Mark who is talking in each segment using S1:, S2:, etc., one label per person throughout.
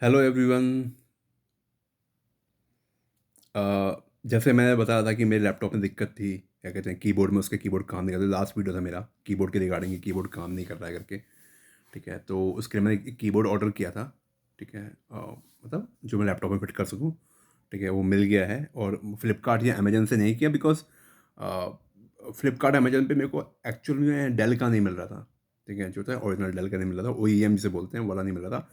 S1: Hello everyone. जैसे मैंने बताया था कि मेरे लैपटॉप में दिक्कत थी, क्या कहते हैं, कीबोर्ड में, उसके कीबोर्ड काम नहीं करता। लास्ट वीडियो था मेरा कीबोर्ड के रिगार्डिंग, कि कीबोर्ड काम नहीं कर रहा है करके। ठीक है, तो उसके लिए मैंने एक कीबोर्ड ऑर्डर किया था। ठीक है, मतलब जो मैं लैपटॉप में फिट कर सकूँ। ठीक है, वो मिल गया है, और फ्लिपकार्ट या अमेजन से नहीं किया, बिकॉज फ्लिपकार्ट अमेजन पे मेरे को एक्चुअल में डेल का नहीं मिल रहा था। ठीक है, जो था ओरिजिनल डेल का नहीं मिल रहा था, ओ ई एम जिसे बोलते हैं, वाला नहीं मिल रहा था।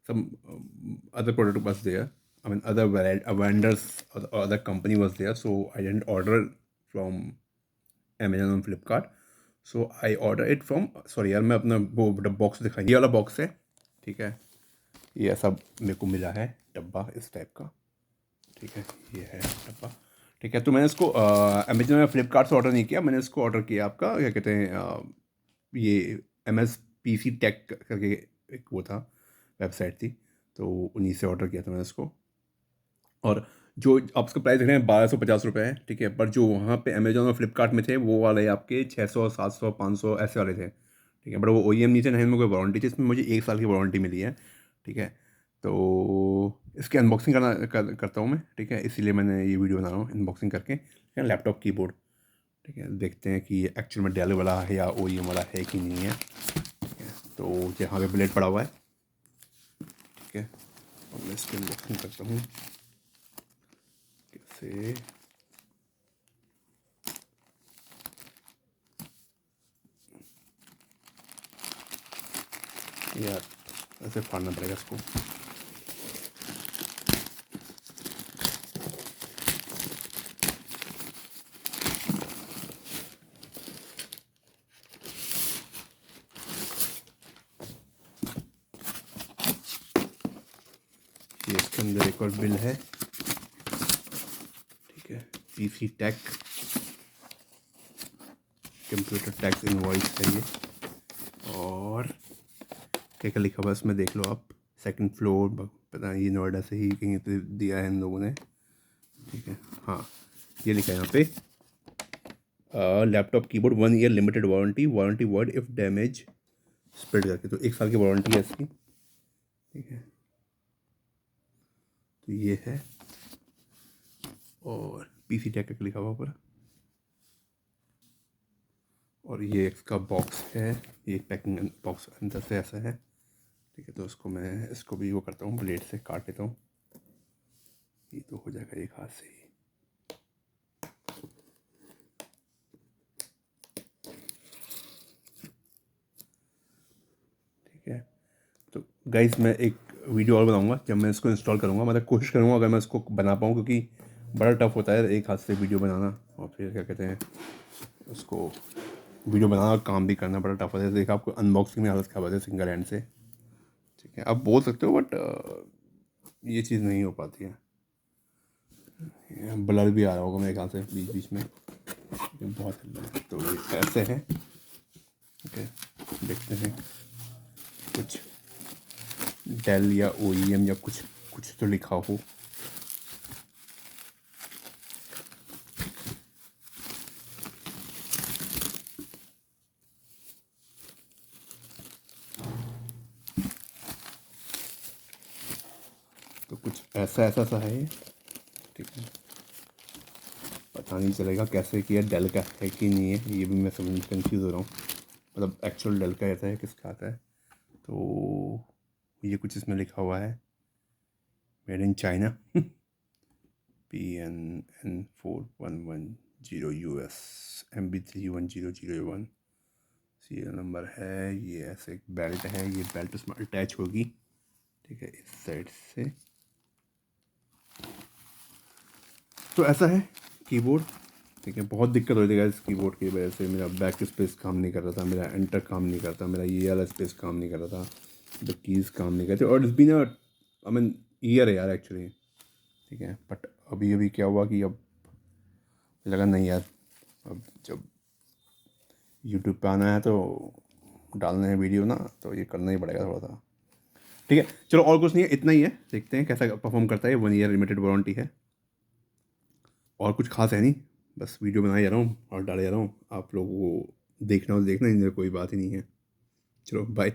S1: सब अदर प्रोडक्ट बस there, I mean, other vendors or other company was there, so I didn't order from Amazon and Flipkart. So I ordered it from, sorry यार, मैं अपना वो बॉक्स दिखाई, ये वाला बॉक्स है। ठीक है, ये ऐसा मेरे को मिला है डब्बा इस टाइप का। ठीक है, ये है डब्बा। ठीक है, तो मैंने इसको अमेजन या फ्लिपकार्ट से ऑर्डर नहीं किया, मैंने इसको ऑर्डर किया आपका, क्या कहते हैं, ये M S P C take करके एक वो था, वेबसाइट थी, तो उन्हीं से ऑर्डर किया था मैंने इसको। और जो आप उसका प्राइस देख रहे हैं, 1250 रुपये है। ठीक है, पर जो वहाँ पे अमेजोन और फ्लिपकार्ट में थे, वो वाले आपके 600, 700, 500 ऐसे वाले थे। ठीक है, बट वो ओ ई एम नहीं थे, ना इनमें कोई वारंटी थी। इसमें मुझे 1 साल की वारंटी मिली है। ठीक है, तो इसकी अनबॉक्सिंग करता हूँ मैं। ठीक है, इसीलिए मैंने ये वीडियो बना रहा हूँ अनबॉक्सिंग करके। ठीक है, लैपटॉप कीबोर्ड। ठीक है, देखते हैं कि ये एक्चुअल में डेल वाला है या ओ ई एम वाला है कि नहीं है। ठीक है, तो यहाँ पे ब्लेड पड़ा हुआ है। ठीक है, और मैं इसकी अनबॉक्सिंग करता हूँ कैसे। यार, ऐसे फाड़ना पड़ेगा इसको। ये इसके अंदर एक और बिल है। ठीक है, पीसी टैक, कंप्यूटर टैक्स इनवॉइस है ये। और क्या क्या लिखा हुआ है इसमें देख लो आप। सेकंड फ्लोर, पता नहीं, ये नोएडा से ही कहीं तो दिया है इन लोगों ने। ठीक है, हाँ, ये लिखा है यहाँ पे, laptop keyboard 1 year limited warranty, warranty word if damage spread करके, तो 1 साल की वारंटी है इसकी। ठीक है, तो ये है, और पीसी टैक का लिखा हुआ ऊपर। और ये इसका बॉक्स है, ये पैकिंग बॉक्स अंदर से ऐसा है। ठीक है, तो इसको भी वो करता हूँ, ब्लेड से काट लेता हूँ। ये तो हो जाएगा एक हाथ से ही। ठीक है, तो गाइस, मैं एक वीडियो और बनाऊंगा जब मैं इसको इंस्टॉल करूँगा, मतलब कोशिश करूँगा अगर मैं इसको बना पाऊँ, क्योंकि बड़ा टफ होता है एक हाथ से वीडियो बनाना, और फिर क्या कहते हैं, उसको वीडियो बनाना और काम भी करना बड़ा टफ होता है। देखा आपको अनबॉक्सिंग में हालत खराब होती है सिंगल हैंड से। ठीक है, आप बोल सकते हो, बट ये चीज़ नहीं हो पाती है। ब्लर भी आ रहा होगा मेरे ख्याल से बीच बीच में, ये बहुत हिल रहा है। तो ये ऐसे है। ठीक है, देखते हैं कुछ डेल या ओ ई एम या कुछ कुछ तो लिखा हो। तो कुछ ऐसा ऐसा सा है ये। ठीक है, पता नहीं चलेगा कैसे कि ये डेल का है कि नहीं है, ये भी मैं समझ कंफ्यूज हो रहा हूँ। मतलब एक्चुअल डेल का आता है किसका आता है। तो ये कुछ इसमें लिखा हुआ है, made in China, PNN4110 US, MB310001 serial number है। ये ऐसे एक बेल्ट है, ये बेल्ट उसमें अटैच होगी। ठीक है, इस साइड से। तो ऐसा है कीबोर्ड। ठीक है, बहुत दिक्कत हो रही थी इस कीबोर्ड की वजह से। मेरा बैक स्पेस काम नहीं कर रहा था, मेरा एंटर काम नहीं करता, मेरा ये वाला स्पेस काम नहीं कर रहा था, द कीज़ काम नहीं करते। और it's been a, I mean, year है यार एक्चुअली। ठीक है, बट अभी अभी क्या हुआ कि अब लगा नहीं यार, अब जब यूट्यूब पे आना है तो डालना है वीडियो ना, तो ये करना ही पड़ेगा थोड़ा सा। ठीक है, चलो, और कुछ नहीं है, इतना ही है। देखते हैं कैसा परफॉर्म करता है। 1 ईयर लिमिटेड वारंटी है, और कुछ खास है नहीं, बस वीडियो बनाए जा रहा हूँ और डाले जा रहा हूँ। आप लोगों को देखना हो तो देखना, इनमें कोई बात ही नहीं है। चलो, बाय।